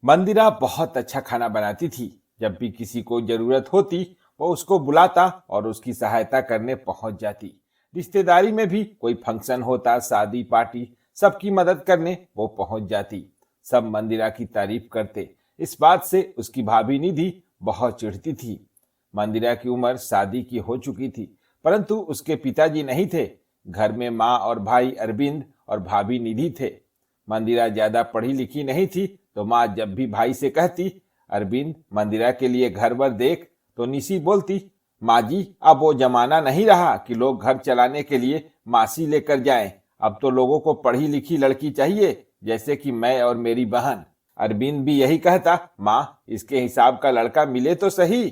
मंदिरा बहुत अच्छा खाना बनाती थी। जब भी किसी को जरूरत होती वो उसको बुलाता और उसकी सहायता करने पहुंच जाती। रिश्तेदारी में भी कोई फंक्शन होता, शादी पार्टी, सबकी मदद करने वो पहुंच जाती। सब मंदिरा की तारीफ करते। इस बात से उसकी भाभी निधि बहुत चिढ़ती थी। मंदिरा की उम्र शादी की हो चुकी थी, परंतु उसके पिताजी नहीं थे। घर में माँ और भाई अरविंद और भाभी निधि थे। मंदिरा ज्यादा पढ़ी लिखी नहीं थी, तो माँ जब भी भाई से कहती, अरविंद मंदिरा के लिए घर वर देख, तो निशी बोलती, माँ जी अब वो जमाना नहीं रहा कि लोग घर चलाने के लिए मासी लेकर जाएं। अब तो लोगों को पढ़ी लिखी लड़की चाहिए, जैसे कि मैं और मेरी बहन। अरविंद भी यही कहता, माँ इसके हिसाब का लड़का मिले तो सही।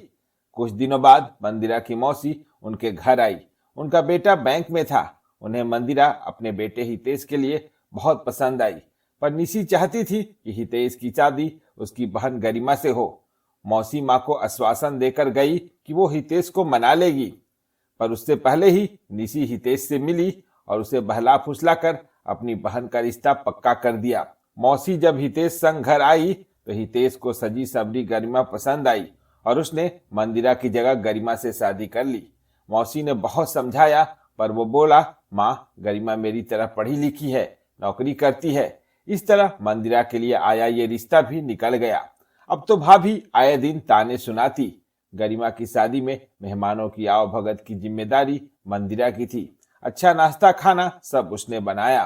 कुछ दिनों बाद मंदिरा की मौसी उनके घर आई। उनका बेटा बैंक में था। उन्हें मंदिरा अपने बेटे हितेश के लिए बहुत पसंद आई, पर निशी चाहती थी कि हितेश की शादी उसकी बहन गरिमा से हो। मौसी माँ को आश्वासन देकर गई कि वो हितेश को मना लेगी, पर उससे पहले ही निशी हितेश से मिली और उसे बहला फुसला कर अपनी बहन का रिश्ता पक्का कर दिया। मौसी जब हितेश संग घर आई तो हितेश को सजी सबरी गरिमा पसंद आई और उसने मंदिरा की जगह गरिमा से शादी कर ली। मौसी ने बहुत समझाया, पर वो बोला, माँ गरिमा मेरी तरह पढ़ी लिखी है, नौकरी करती है। इस तरह मंदिरा के लिए आया ये रिश्ता भी निकल गया। अब तो भाभी आए दिन ताने सुनाती। गरिमा की शादी में मेहमानों की आवभगत की जिम्मेदारी मंदिरा की थी। अच्छा नाश्ता खाना सब उसने बनाया,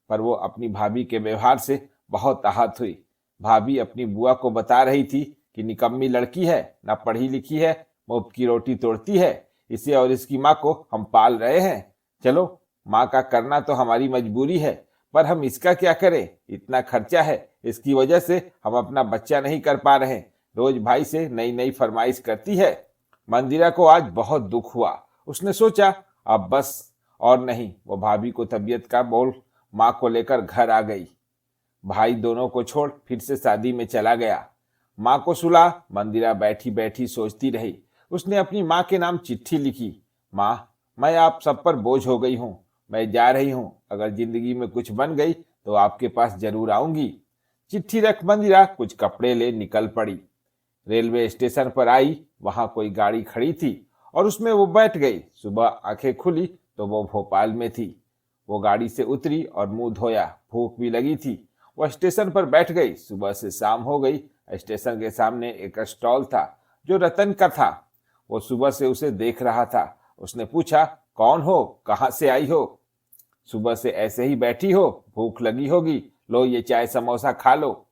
पर वो अपनी भाभी के व्यवहार से बहुत आहत हुई। भाभी अपनी बुआ को बता रही थी कि निकम्मी लड़की है, ना पढ़ी लिखी है, मुफ्त की रोटी तोड़ती है। इसे और इसकी माँ को हम पाल रहे हैं। चलो, माँ का करना तो हमारी मजबूरी है, पर हम इसका क्या करें? इतना खर्चा है, इसकी वजह से हम अपना बच्चा नहीं कर पा रहे। रोज भाई से नई नई फरमाइश करती है। मंदिरा को आज बहुत दुख हुआ। उसने सोचा, अब बस और नहीं। वो भाभी को तबीयत का बोल माँ को लेकर घर आ गई। भाई दोनों को छोड़ फिर से शादी में चला गया। माँ को सुला मंदिरा बैठी बैठी सोचती रही। उसने अपनी माँ के नाम चिट्ठी लिखी। माँ, मैं आप सब पर बोझ हो गई हूँ। मैं जा रही हूँ। अगर जिंदगी में कुछ बन गई तो आपके पास जरूर आऊंगी। चिट्ठी रख मंदिरा कुछ कपड़े ले निकल पड़ी। रेलवे स्टेशन पर आई। वहां कोई गाड़ी खड़ी थी और उसमें वो बैठ गई। सुबह आंखें खुली तो वो भोपाल में थी। वो गाड़ी से उतरी और मुंह धोया। भूख भी लगी थी। वह स्टेशन पर बैठ गई। सुबह से शाम हो गई। स्टेशन के सामने एक स्टॉल था जो रतन का था। वो सुबह से उसे देख रहा था। उसने पूछा, कौन हो, कहाँ से आई हो? सुबह से ऐसे ही बैठी हो? भूख लगी होगी, लो ये चाय समोसा खा लो।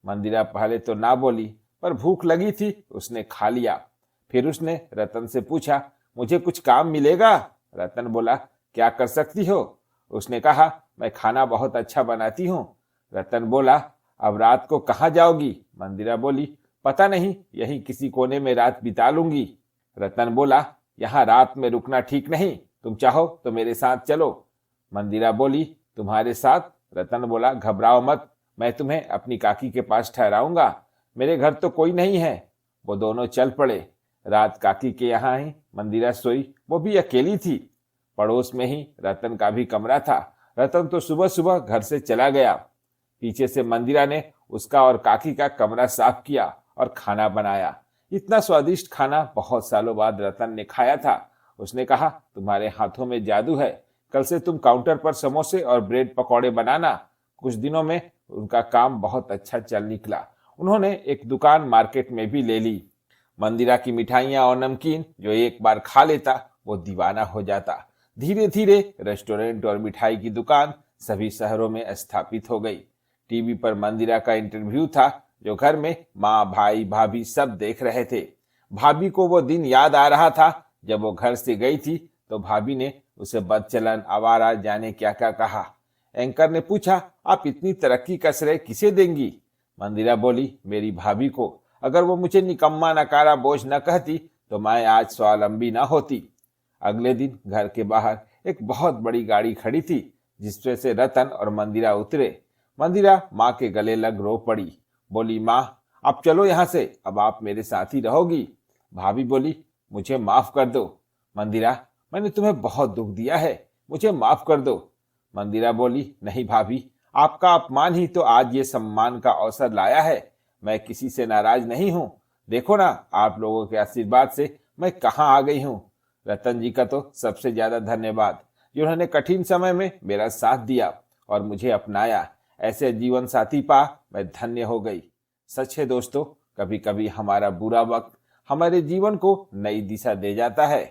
मंदिरा पहले तो ना बोली, पर भूख लगी थी, उसने खा लिया। फिर उसने रतन से पूछा, मुझे कुछ काम मिलेगा? रतन बोला, क्या कर सकती हो? उसने कहा, मैं खाना बहुत अच्छा बनाती हूँ। रतन बोला, अब रात को कहाँ जाओगी? मंदिरा बोली, पता नहीं, यही किसी कोने में रात बिता लूंगी। रतन बोला, यहाँ रात में रुकना ठीक नहीं, तुम चाहो तो मेरे साथ चलो। मंदिरा बोली, तुम्हारे साथ? रतन बोला, घबराओ मत, मैं तुम्हें अपनी काकी के पास ठहराऊंगा। मेरे घर तो कोई नहीं है। वो दोनों चल पड़े। रात काकी के यहाँ ही मंदिरा सोई। वो भी अकेली थी। पड़ोस में ही रतन का भी कमरा था। रतन तो सुबह सुबह घर से चला गया। पीछे से मंदिरा ने उसका और काकी का कमरा साफ किया और खाना बनाया। इतना स्वादिष्ट खाना बहुत सालों बाद रतन ने खाया था। उसने कहा, तुम्हारे हाथों में जादू है। कल से तुम काउंटर पर समोसे और ब्रेड पकौड़े बनाना। कुछ दिनों में उनका काम बहुत अच्छा चल निकला। उन्होंने एक दुकान मार्केट में भी ले ली। मंदिरा की मिठाइयाँ और नमकीन जो एक बार खा लेता वो दीवाना हो जाता। धीरे धीरे रेस्टोरेंट और मिठाई की दुकान सभी शहरों में स्थापित हो गई। टीवी पर मंदिरा का इंटरव्यू था, जो घर में माँ भाई भाभी सब देख रहे थे। भाभी को वो दिन याद आ रहा था जब वो घर से गई थी तो भाभी ने उसे बदचलन, आवारा, जाने क्या क्या कहा। एंकर ने पूछा, आप इतनी तरक्की का श्रेय किसे देंगी? मंदिरा बोली, मेरी भाभी को। अगर वो मुझे निकम्मा नकारा बोझ न कहती तो मैं आज स्वावलंबी न होती। अगले दिन घर के बाहर एक बहुत बड़ी गाड़ी खड़ी थी, जिसमें से रतन और मंदिरा उतरे। मंदिरा माँ के गले लग रो पड़ी। बोली, माँ अब चलो यहाँ से, अब आप मेरे साथ ही रहोगी। भाभी बोली, मुझे माफ कर दो। मंदिरा, मैंने तुम्हें बहुत दुख दिया है, मुझे माफ कर दो। मंदिरा बोली, नहीं भाभी, आपका अपमान ही तो आज ये सम्मान का अवसर लाया है। मैं किसी से नाराज नहीं हूँ। देखो ना, आप लोगों के आशीर्वाद से मैं कहाँ आ गई हूँ। रतन जी का तो सबसे ज्यादा धन्यवाद, जिन्होंने कठिन समय में मेरा साथ दिया और मुझे अपनाया। ऐसे जीवन साथी पा मैं धन्य हो गई। सच है दोस्तों, कभी कभी हमारा बुरा वक्त हमारे जीवन को नई दिशा दे जाता है।